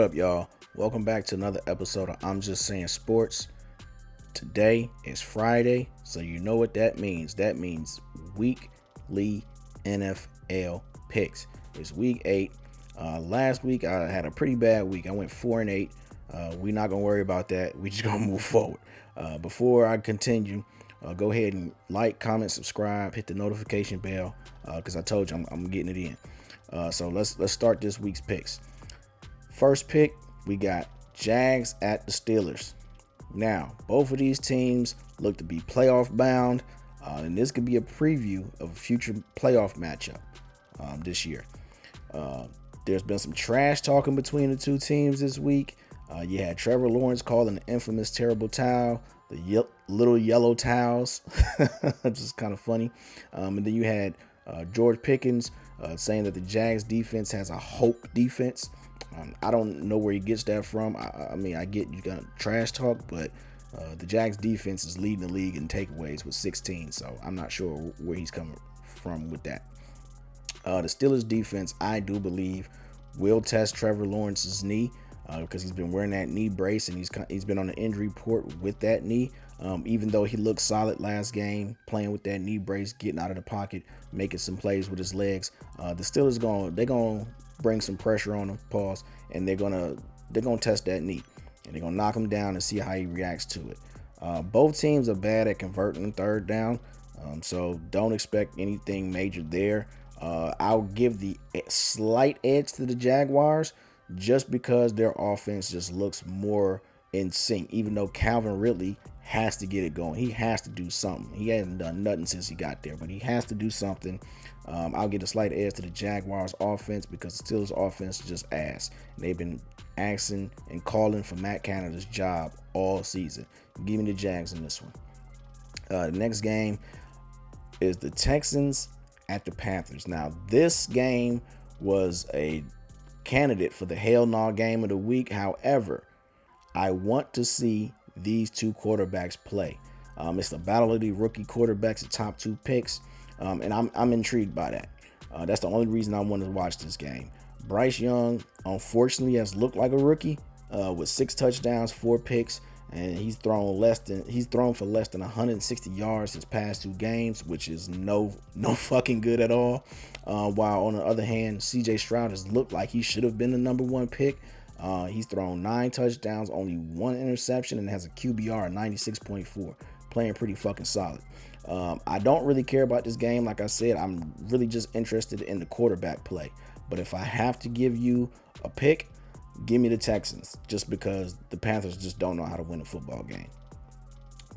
What up, y'all? Welcome back to another episode of I'm Just Saying Sports. Today is Friday, so you know what that means. That means weekly NFL picks. It's week 8. Last week I had a pretty bad week. I went 4-8. We're not gonna worry about that. We just gonna move forward. Before I continue, go ahead and like, comment, subscribe, hit the notification bell, because I told you I'm getting it in. So let's start this week's picks. First pick, we got Jags at the Steelers. Now, both of these teams look to be playoff bound, and this could be a preview of a future playoff matchup this year. There's been some trash talking between the two teams this week. You had Trevor Lawrence calling the infamous terrible towel the little yellow towels, which is kind of funny. And then you had George Pickens saying that the Jags defense has a hope defense. I don't know where he gets that from. I mean, I get you got trash talk, but the Jags defense is leading the league in takeaways with 16, so I'm not sure where he's coming from with that. The Steelers defense, I do believe, will test Trevor Lawrence's knee because he's been wearing that knee brace and he's been on the injury report with that knee. Even though he looked solid last game, playing with that knee brace, getting out of the pocket, making some plays with his legs, the Steelers they're gonna bring some pressure on him, and they're gonna test that knee, and they're gonna knock him down and see how he reacts to it. Both teams are bad at converting third down, so don't expect anything major there. I'll give the slight edge to the Jaguars just because their offense just looks more in sync, even though Calvin Ridley has to get it going. He has to do something. He hasn't done nothing since he got there, but he has to do something. I'll give a slight edge to the Jaguars offense because the Steelers offense is just ass. And they've been asking and calling for Matt Canada's job all season. Give me the Jags in this one. The next game is the Texans at the Panthers. Now, this game was a candidate for the Hell No game of the week. However, I want to see these two quarterbacks play. It's the battle of the rookie quarterbacks, the top two picks, and I'm intrigued by that. That's the only reason I wanted to watch this game. Bryce Young, unfortunately, has looked like a rookie with 6 touchdowns, 4 picks, and he's thrown for less than 160 yards his past 2 games, which is no fucking good at all. While on the other hand, CJ Stroud has looked like he should have been the number 1 pick. He's thrown 9 touchdowns, only 1 interception, and has a QBR of 96.4, playing pretty fucking solid. I don't really care about this game. Like I said, I'm really just interested in the quarterback play. But if I have to give you a pick, give me the Texans, just because the Panthers just don't know how to win a football game.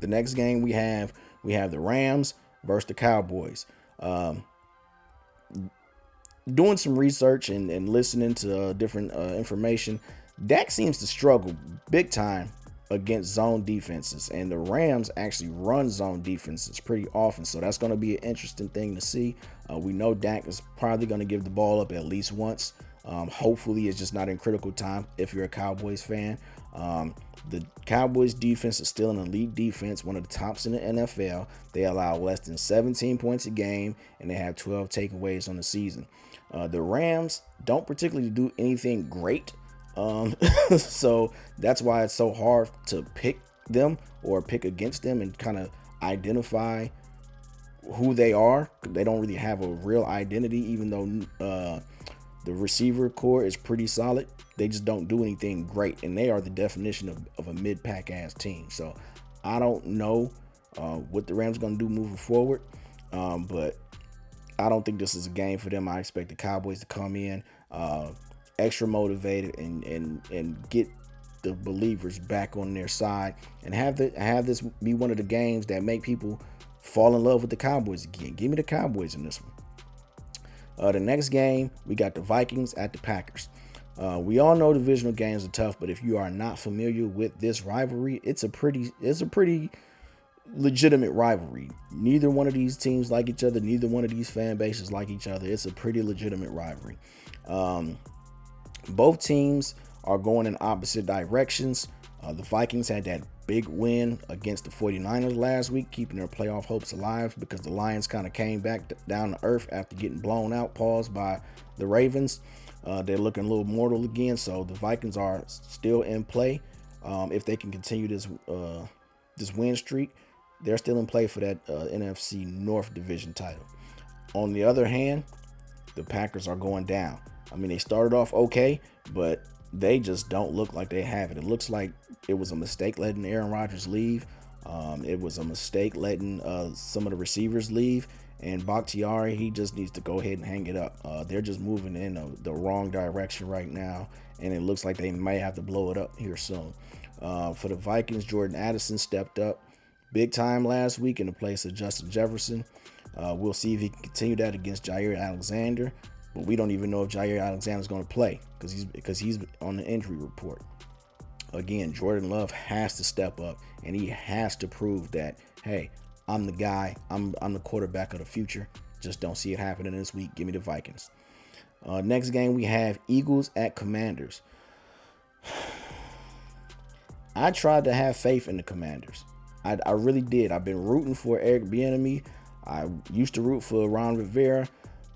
The next game we have the Rams versus the Cowboys. Doing some research and listening to different information, Dak seems to struggle big time against zone defenses, and the Rams actually run zone defenses pretty often, so that's going to be an interesting thing to see. We know Dak is probably going to give the ball up at least once. Hopefully it's just not in critical time if you're a Cowboys fan. The Cowboys defense is still an elite defense, one of the tops in the NFL. They allow less than 17 points a game, and they have 12 takeaways on the season. The Rams don't particularly do anything great. So that's why it's so hard to pick them or pick against them and kind of identify who they are. They don't really have a real identity, even though the receiver core is pretty solid. They just don't do anything great, and they are the definition of a mid-pack ass team. So I don't know what the Rams are going to do moving forward, but I don't think this is a game for them. I expect the Cowboys to come in extra motivated and get the believers back on their side and have this be one of the games that make people fall in love with the Cowboys again. Give me the Cowboys in this one. The next game, we got the Vikings at the Packers. We all know divisional games are tough, but if you are not familiar with this rivalry, it's a pretty legitimate rivalry. Neither one of these teams like each other. Neither one of these fan bases like each other. It's a pretty legitimate rivalry. Both teams are going in opposite directions. The Vikings had that big win against the 49ers last week, keeping their playoff hopes alive because the Lions kind of came back down to earth after getting blown out, by the Ravens. They're looking a little mortal again, so the Vikings are still in play. If they can continue this win streak, they're still in play for that NFC North division title. On the other hand, the Packers are going down. I mean, they started off okay, but they just don't look like they have it. It looks like it was a mistake letting Aaron Rodgers leave. It was a mistake letting some of the receivers leave. And Bakhtiari, he just needs to go ahead and hang it up. They're just moving in the wrong direction right now, and it looks like they may have to blow it up here soon. For the Vikings, Jordan Addison stepped up big time last week in the place of Justin Jefferson. We'll see if he can continue that against Jaire Alexander, but we don't even know if Jaire Alexander is going to play because he's on the injury report. Again, Jordan Love has to step up, and he has to prove that, hey, I'm the guy. I'm the quarterback of the future. Just don't see it happening this week. Give me the Vikings. Next game, we have Eagles at Commanders. I tried to have faith in the Commanders. I really did. I've been rooting for Eric Bieniemy. I used to root for Ron Rivera,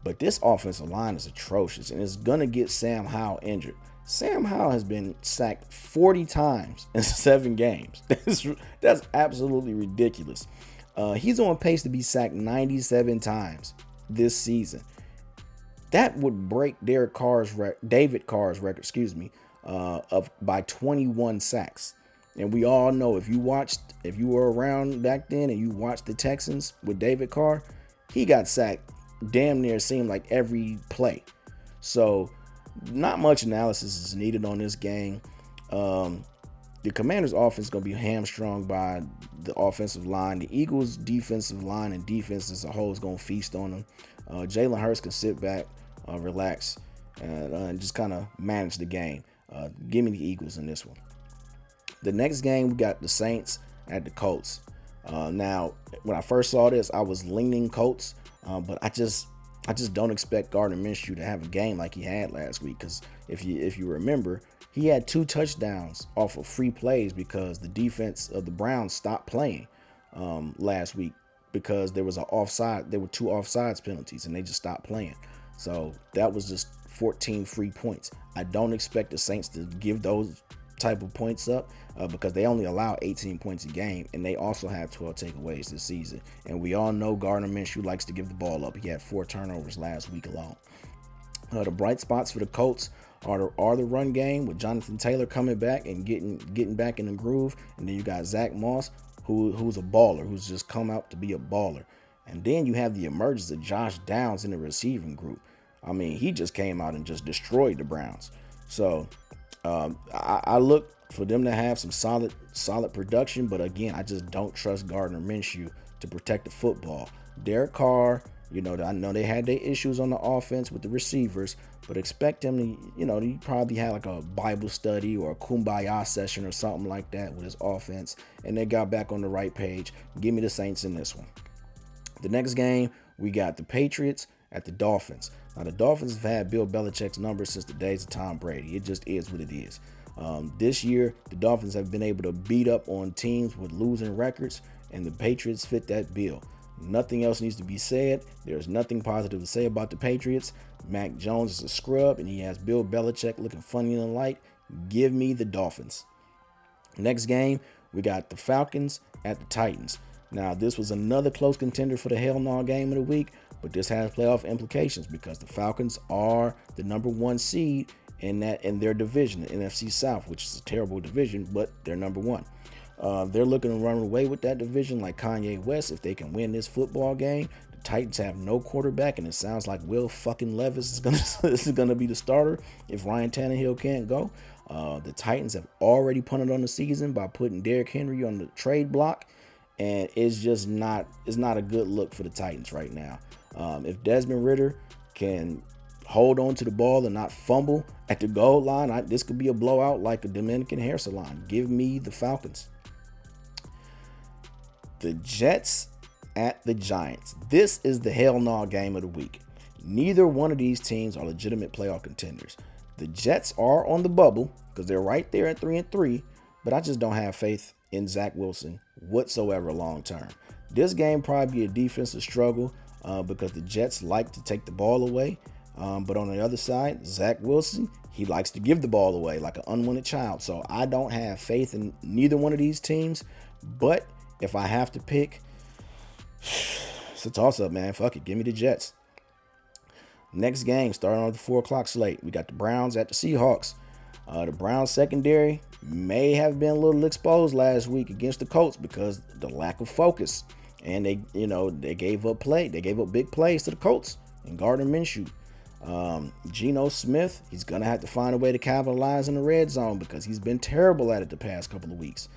but this offensive line is atrocious, and it's going to get Sam Howell injured. Sam Howell has been sacked 40 times in 7 games. That's absolutely ridiculous. He's on pace to be sacked 97 times this season. That would break David Carr's record, by 21 sacks. And we all know if you were around back then and you watched the Texans with David Carr, he got sacked damn near seemed like every play. So not much analysis is needed on this game. The Commanders' offense is going to be hamstrung by the offensive line. The Eagles' defensive line and defense as a whole is going to feast on them. Jalen Hurts can sit back, relax, and just kind of manage the game. Give me the Eagles in this one. The next game, we got the Saints at the Colts. Now, when I first saw this, I was leaning Colts, but I just don't expect Gardner Minshew to have a game like he had last week. Because if you remember, he had 2 touchdowns off of free plays because the defense of the Browns stopped playing last week because there was an offside. There were 2 offsides penalties, and they just stopped playing. So that was just 14 free points. I don't expect the Saints to give those type of points up because they only allow 18 points a game, and they also have 12 takeaways this season. And we all know Gardner Minshew likes to give the ball up. He had 4 turnovers last week alone. The bright spots for the Colts are the run game with Jonathan Taylor coming back and getting back in the groove, and then you got Zach Moss, who's a baller, who's just come out to be a baller. And then you have the emergence of Josh Downs in the receiving group. I mean, he just came out and just destroyed the Browns. So I look for them to have some solid production, but again, I just don't trust Gardner Minshew to protect the football. Derek Carr, I know they had their issues on the offense with the receivers, but expect him to, he probably had like a Bible study or a kumbaya session or something like that with his offense, and they got back on the right page. Give me the Saints in this one. The next game, we got the Patriots at the Dolphins. Now, the Dolphins have had Bill Belichick's numbers since the days of Tom Brady. It just is what it is. This year, the Dolphins have been able to beat up on teams with losing records, and the Patriots fit that bill. Nothing else needs to be said. There's nothing positive to say about the Patriots. Mac Jones is a scrub, and he has Bill Belichick looking funny in the light. Give me the Dolphins. Next game, we got the Falcons at the Titans. Now, this was another close contender for the Hell No game of the week, but this has playoff implications because the Falcons are the number 1 seed in their division, the NFC South, which is a terrible division, but they're number 1. They're looking to run away with that division like Kanye West if they can win this football game. The Titans have no quarterback, and it sounds like Will fucking Levis is gonna be the starter if Ryan Tannehill can't go. The Titans have already punted on the season by putting Derrick Henry on the trade block, and it's not a good look for the Titans right now. If Desmond Ridder can hold on to the ball and not fumble at the goal line, this could be a blowout like a Dominican hair salon. Give me the Falcons. The Jets at the Giants. This is the Hell No game of the week. Neither one of these teams are legitimate playoff contenders. The Jets are on the bubble because they're right there at 3-3, but I just don't have faith in Zach Wilson whatsoever long term. This game probably be a defensive struggle because the Jets like to take the ball away. But on the other side, Zach Wilson, he likes to give the ball away like an unwanted child. So I don't have faith in neither one of these teams. But if I have to pick, it's a toss-up, man. Fuck it. Give me the Jets. Next game, starting on the 4 o'clock slate, we got the Browns at the Seahawks. The Browns secondary may have been a little exposed last week against the Colts because the lack of focus. And they gave up big plays to the Colts and Gardner Minshew. Geno Smith, he's going to have to find a way to capitalize in the red zone because he's been terrible at it the past couple of weeks.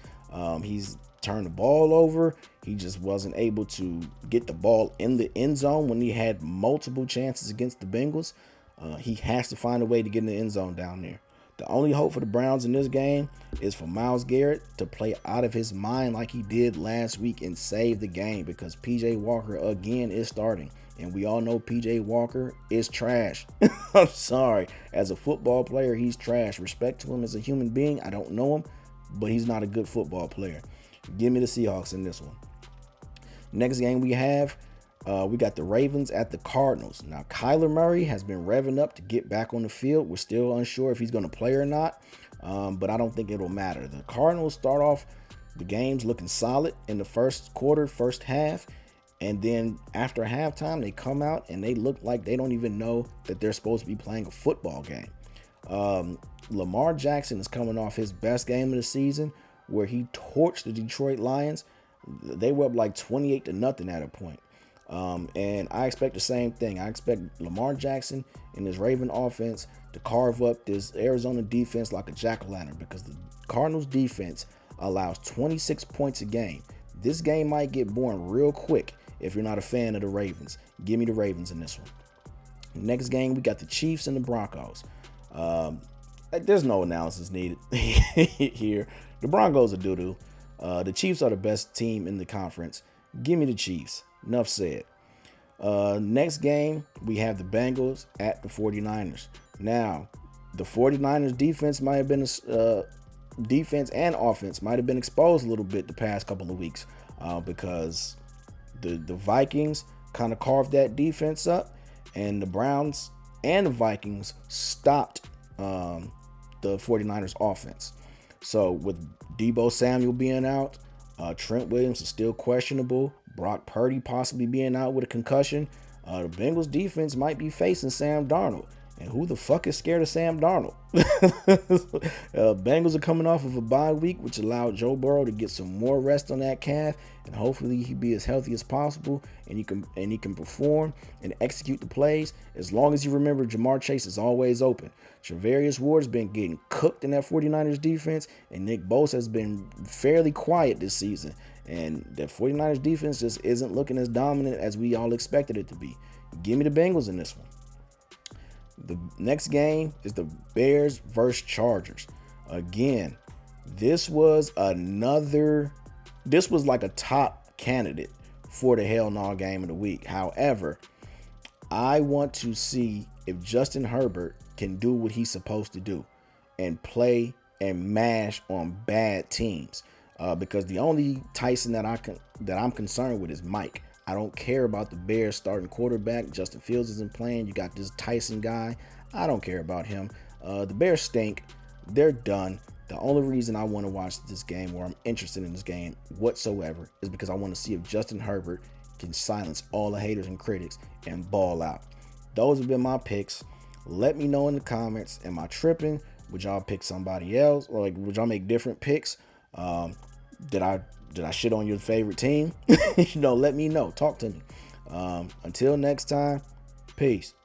He's turned the ball over. He just wasn't able to get the ball in the end zone when he had multiple chances against the Bengals. He has to find a way to get in the end zone down there. The only hope for the Browns in this game is for Myles Garrett to play out of his mind like he did last week and save the game because P.J. Walker again is starting. And we all know P.J. Walker is trash. I'm sorry. As a football player, he's trash. Respect to him as a human being. I don't know him, but he's not a good football player. Give me the Seahawks in this one. Next game we have, we got the Ravens at the Cardinals. Now, Kyler Murray has been revving up to get back on the field. We're still unsure if he's going to play or not, but I don't think it'll matter. The Cardinals start off the games looking solid in the first quarter, first half, and then after halftime, they come out and they look like they don't even know that they're supposed to be playing a football game. Lamar Jackson is coming off his best game of the season where he torched the Detroit Lions. They were up like 28-0 at a point. And I expect the same thing. I expect Lamar Jackson and his Raven offense to carve up this Arizona defense like a jack-o'-lantern because the Cardinals defense allows 26 points a game. This game might get boring real quick if you're not a fan of the Ravens. Give me the Ravens in this one. Next game, we got the Chiefs and the Broncos. There's no analysis needed here. The Broncos are doo-doo. The Chiefs are the best team in the conference. Give me the Chiefs. Enough said. Next game, we have the Bengals at the 49ers. Now, the 49ers defense might have been defense and offense might have been exposed a little bit the past couple of weeks because the Vikings kind of carved that defense up, and the Browns and the Vikings stopped the 49ers offense. So with Deebo Samuel being out, Trent Williams is still questionable, Brock Purdy possibly being out with a concussion, the Bengals defense might be facing Sam Darnold. And who the fuck is scared of Sam Darnold? Bengals are coming off of a bye week, which allowed Joe Burrow to get some more rest on that calf, and hopefully he be as healthy as possible, and he can perform and execute the plays. As long as you remember, Jamar Chase is always open. Charvarius Ward's been getting cooked in that 49ers defense, and Nick Bosa has been fairly quiet this season. And the 49ers defense just isn't looking as dominant as we all expected it to be. Give me the Bengals in this one. The next game is the Bears versus Chargers. Again, this was like a top candidate for the Hell No game of the week. However, I want to see if Justin Herbert can do what he's supposed to do and play and mash on bad teams. Because the only Tyson that I'm concerned with is Mike. I don't care about the Bears starting quarterback. Justin Fields isn't playing. You got this Tyson guy. I don't care about him. The Bears stink. They're done. The only reason I want to watch this game, or I'm interested in this game whatsoever, is because I want to see if Justin Herbert can silence all the haters and critics and ball out. Those have been my picks. Let me know in the comments. Am I tripping? Would y'all pick somebody else? Or would y'all make different picks? Did I shit on your favorite team? Let me know. Talk to me. Until next time, peace.